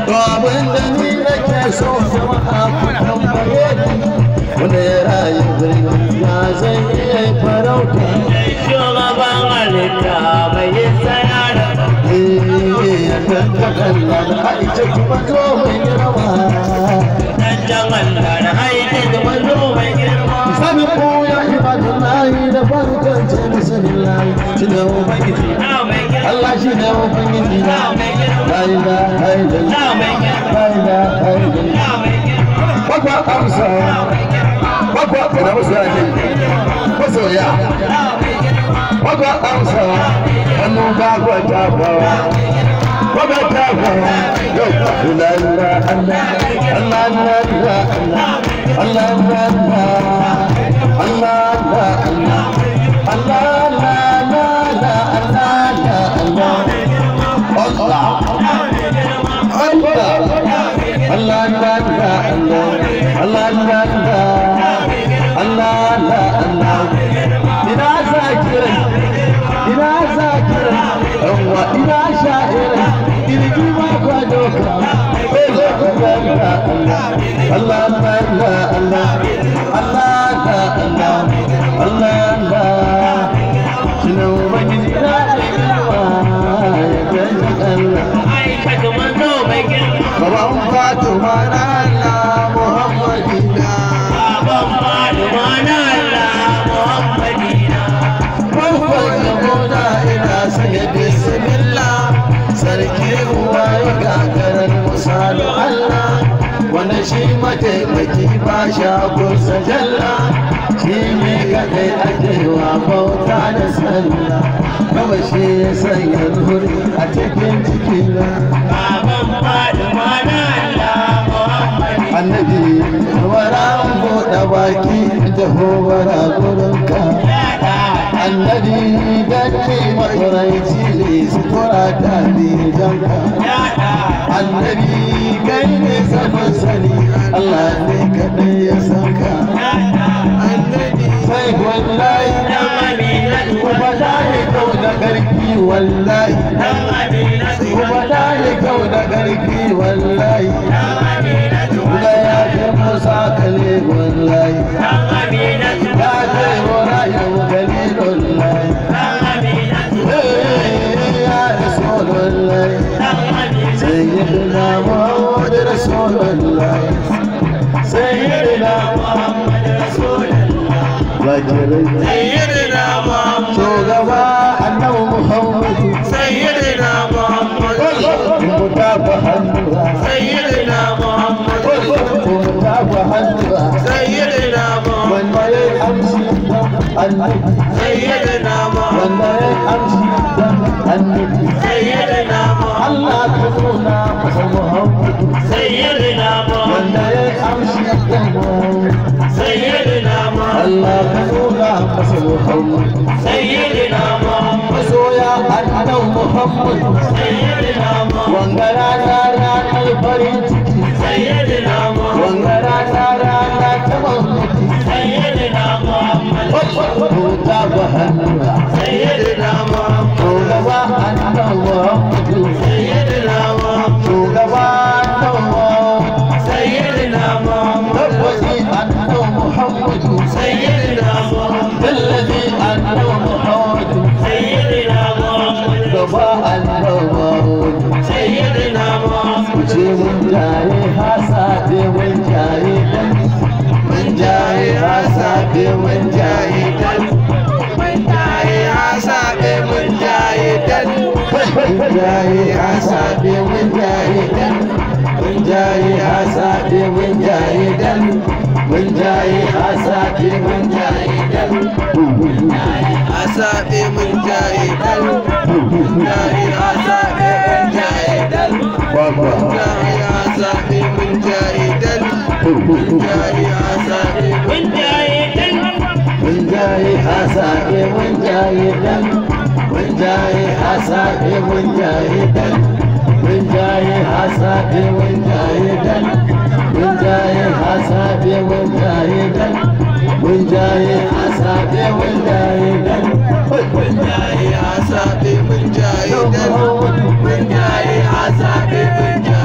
to abin da ni nake so jama'a ku tambaye ni wanda ya rayu birni ya zai iya farauta shugaban halitta bai yi sayara ya tattaka da aice kuma zo mai girma dan jaman da aiki kuma zo mai girma sami ko ya ibadun lahi da barkan ce bismillah shi ne ubangiji Allah shi ne ubangiji la ilaha illallah la ilaha illallah baba amsa baba kana musu ne masoya baba amsa hannu ba gwata ba baba ta ba yau la ilaha illallah Allah shi mataimaki ba shagonsa jalla shi ne kadai ajewa bauta da sallah kama shi ya sanya nuri a cikin cikina baban fatima na Allah Muhammad annabi wara buɗe baki da hobara gurinka annabi dan ce matsaraici ne sutura ta bijanka annabi kai ne saman sani Allah ne kaɗai ya san ka sai wallahi kuma da ya kau da ƙarfi wallahi kuma da ya kau da ƙarfi wallahi kuma ya ce musa kale wallahi ya ce wara yau gani wallahi ya rasu wallahi سيدنا محمد رسول الله سيدنا محمد رسول الله سيدنا محمد شوغبا أنه محمد سيدنا محمد متابعا سيدنا محمد متابعا سيدنا محمد من يمشي النبي سيدنا محمد من يمشي النبي سيدنا محمد الله كفرنا محمد سيدنا محمد من يمشي النبي سيدنا محمد الله كفرنا محمد سيدنا محمد سويا أنه محمد سيدنا محمد وانغرا نارا الفريد سيدنا محمد وانغرا نارا تمامك سيدنا محمد متابعا سيدنا محمد وغوا أنه محمد سيدنا محمد وغوا سيدنا محمد وزي أنه محمد سيدنا محمد الذي أنه محمد سيدنا محمد وغوا أنه محمد سيدنا محمد من جاي حساب من جاي من جاي حساب من جاي من جاي حساب من جاي من جاي حساب من جاي من جاي حساب من جاي من جاي حساب من جاي حساب من جاي من جاي حساب من جاي من جاي من جاي حساب من جاي من جاي حساب من جاي من جاي حساب من جاي من جاي حساب من جاي من جاي حساب من جاي من جاي حساب من جاي من جاي حساب من جاي